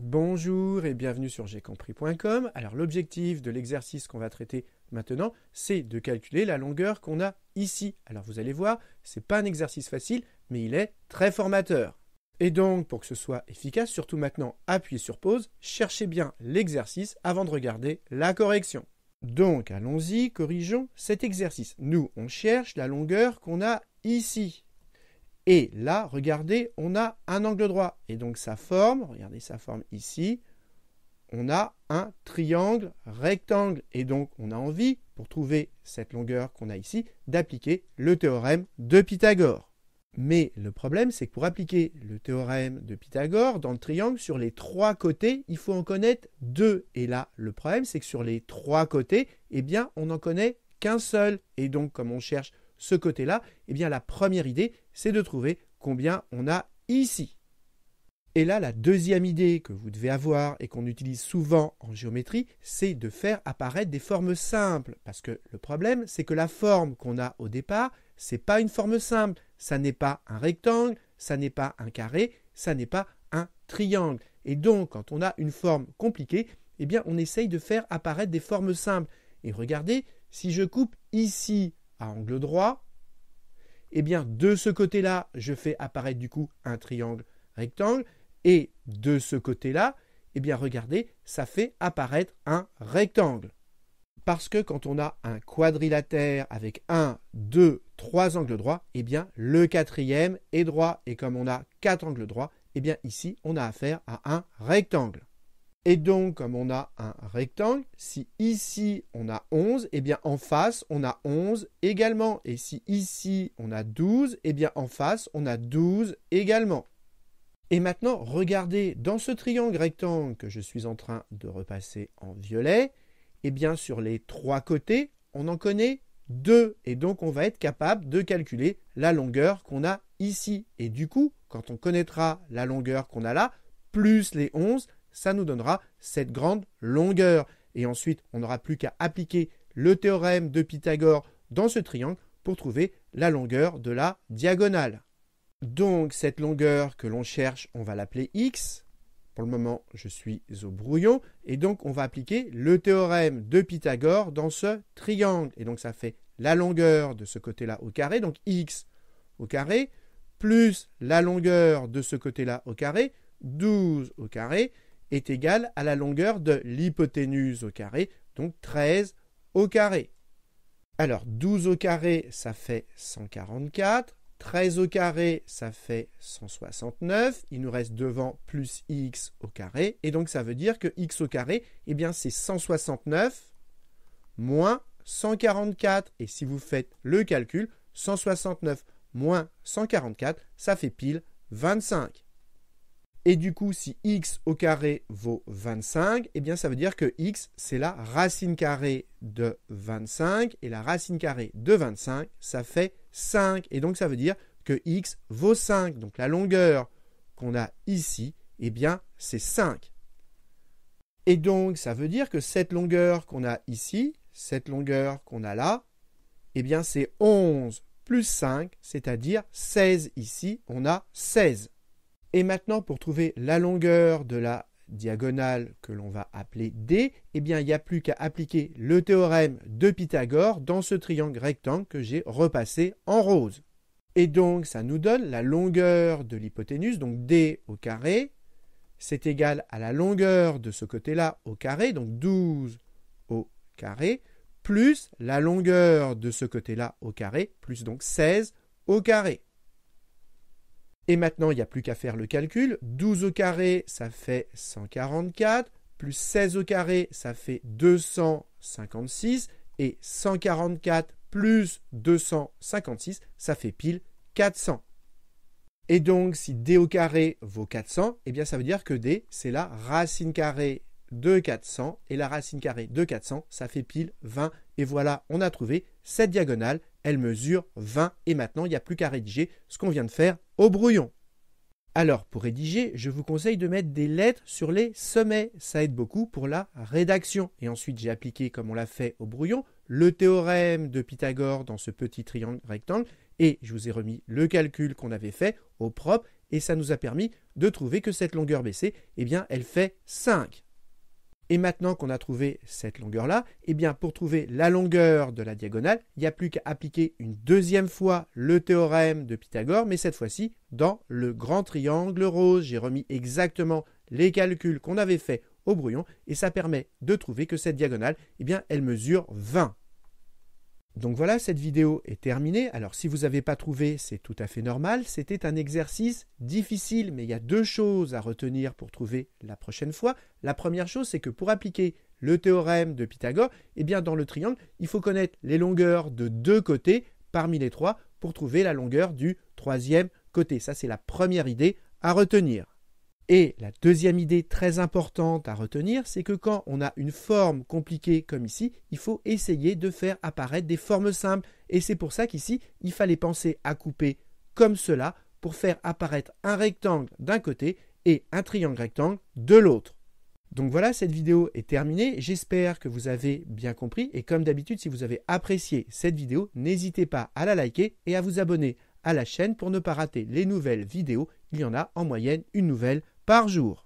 Bonjour et bienvenue sur gcompris.com. Alors l'objectif de l'exercice qu'on va traiter maintenant, c'est de calculer la longueur qu'on a ici. Alors vous allez voir, ce n'est pas un exercice facile, mais il est très formateur. Et donc pour que ce soit efficace, surtout maintenant appuyez sur pause, cherchez bien l'exercice avant de regarder la correction. Donc allons-y, corrigeons cet exercice. Nous, on cherche la longueur qu'on a ici. Et là, regardez, on a un angle droit. Et donc sa forme, regardez sa forme ici, on a un triangle rectangle. Et donc on a envie, pour trouver cette longueur qu'on a ici, d'appliquer le théorème de Pythagore. Mais le problème, c'est que pour appliquer le théorème de Pythagore, dans le triangle, sur les trois côtés, il faut en connaître deux. Et là, le problème, c'est que sur les trois côtés, eh bien, on n'en connaît qu'un seul. Et donc, comme on cherche ce côté-là, eh bien la première idée, c'est de trouver combien on a ici. Et là, la deuxième idée que vous devez avoir et qu'on utilise souvent en géométrie, c'est de faire apparaître des formes simples. Parce que le problème, c'est que la forme qu'on a au départ, ce n'est pas une forme simple. Ça n'est pas un rectangle, ça n'est pas un carré, ça n'est pas un triangle. Et donc, quand on a une forme compliquée, eh bien, on essaye de faire apparaître des formes simples. Et regardez, si je coupe ici à angle droit, eh bien de ce côté-là, je fais apparaître du coup un triangle rectangle et de ce côté-là, eh bien regardez, ça fait apparaître un rectangle. Parce que quand on a un quadrilatère avec 1, 2, 3 angles droits, eh bien le quatrième est droit. Et comme on a 4 angles droits, eh bien ici on a affaire à un rectangle. Et donc, comme on a un rectangle, si ici on a 11, eh bien en face on a 11 également. Et si ici on a 12, eh bien en face on a 12 également. Et maintenant, regardez, dans ce triangle rectangle que je suis en train de repasser en violet, eh bien sur les trois côtés, on en connaît 2. Et donc on va être capable de calculer la longueur qu'on a ici. Et du coup, quand on connaîtra la longueur qu'on a là, plus les 11, ça nous donnera cette grande longueur. Et ensuite, on n'aura plus qu'à appliquer le théorème de Pythagore dans ce triangle pour trouver la longueur de la diagonale. Donc, cette longueur que l'on cherche, on va l'appeler x. Pour le moment, je suis au brouillon. Et donc, on va appliquer le théorème de Pythagore dans ce triangle. Et donc, ça fait la longueur de ce côté-là au carré, donc x au carré, plus la longueur de ce côté-là au carré, 12 au carré, est égal à la longueur de l'hypoténuse au carré, donc 13 au carré. Alors 12 au carré, ça fait 144, 13 au carré, ça fait 169, il nous reste devant plus x au carré, et donc ça veut dire que x au carré, eh bien c'est 169 moins 144, et si vous faites le calcul, 169 moins 144, ça fait pile 25. Et du coup, si x au carré vaut 25, eh bien ça veut dire que x, c'est la racine carrée de 25. Et la racine carrée de 25, ça fait 5. Et donc ça veut dire que x vaut 5. Donc la longueur qu'on a ici, eh bien c'est 5. Et donc ça veut dire que cette longueur qu'on a ici, cette longueur qu'on a là, eh bien c'est 11 plus 5, c'est-à-dire 16 ici, on a 16. Et maintenant, pour trouver la longueur de la diagonale que l'on va appeler D, eh bien, il n'y a plus qu'à appliquer le théorème de Pythagore dans ce triangle rectangle que j'ai repassé en rose. Et donc, ça nous donne la longueur de l'hypoténuse, donc D au carré, c'est égal à la longueur de ce côté-là au carré, donc 12 au carré, plus la longueur de ce côté-là au carré, plus donc 16 au carré. Et maintenant, il n'y a plus qu'à faire le calcul. 12 au carré, ça fait 144, plus 16 au carré, ça fait 256, et 144 plus 256, ça fait pile 400. Et donc, si D au carré vaut 400, eh bien ça veut dire que D, c'est la racine carrée de 400, et la racine carrée de 400, ça fait pile 20. Et voilà, on a trouvé cette diagonale, elle mesure 20, et maintenant, il n'y a plus qu'à rédiger ce qu'on vient de faire au brouillon. Alors, pour rédiger, je vous conseille de mettre des lettres sur les sommets, ça aide beaucoup pour la rédaction. Et ensuite, j'ai appliqué, comme on l'a fait au brouillon, le théorème de Pythagore dans ce petit triangle rectangle, et je vous ai remis le calcul qu'on avait fait au propre, et ça nous a permis de trouver que cette longueur BC, eh bien, elle fait 5. Et maintenant qu'on a trouvé cette longueur-là, eh bien, pour trouver la longueur de la diagonale, il n'y a plus qu'à appliquer une deuxième fois le théorème de Pythagore, mais cette fois-ci dans le grand triangle rose. J'ai remis exactement les calculs qu'on avait fait au brouillon et ça permet de trouver que cette diagonale, eh bien, elle mesure 20. Donc voilà, cette vidéo est terminée. Alors si vous n'avez pas trouvé, c'est tout à fait normal. C'était un exercice difficile, mais il y a 2 choses à retenir pour trouver la prochaine fois. La première chose, c'est que pour appliquer le théorème de Pythagore, eh bien dans le triangle, il faut connaître les longueurs de 2 côtés parmi les 3 pour trouver la longueur du 3e côté. Ça, c'est la première idée à retenir. Et la deuxième idée très importante à retenir, c'est que quand on a une forme compliquée comme ici, il faut essayer de faire apparaître des formes simples. Et c'est pour ça qu'ici, il fallait penser à couper comme cela pour faire apparaître un rectangle d'un côté et un triangle rectangle de l'autre. Donc voilà, cette vidéo est terminée. J'espère que vous avez bien compris. Et comme d'habitude, si vous avez apprécié cette vidéo, n'hésitez pas à la liker et à vous abonner à la chaîne pour ne pas rater les nouvelles vidéos. Il y en a en moyenne une nouvelle par jour.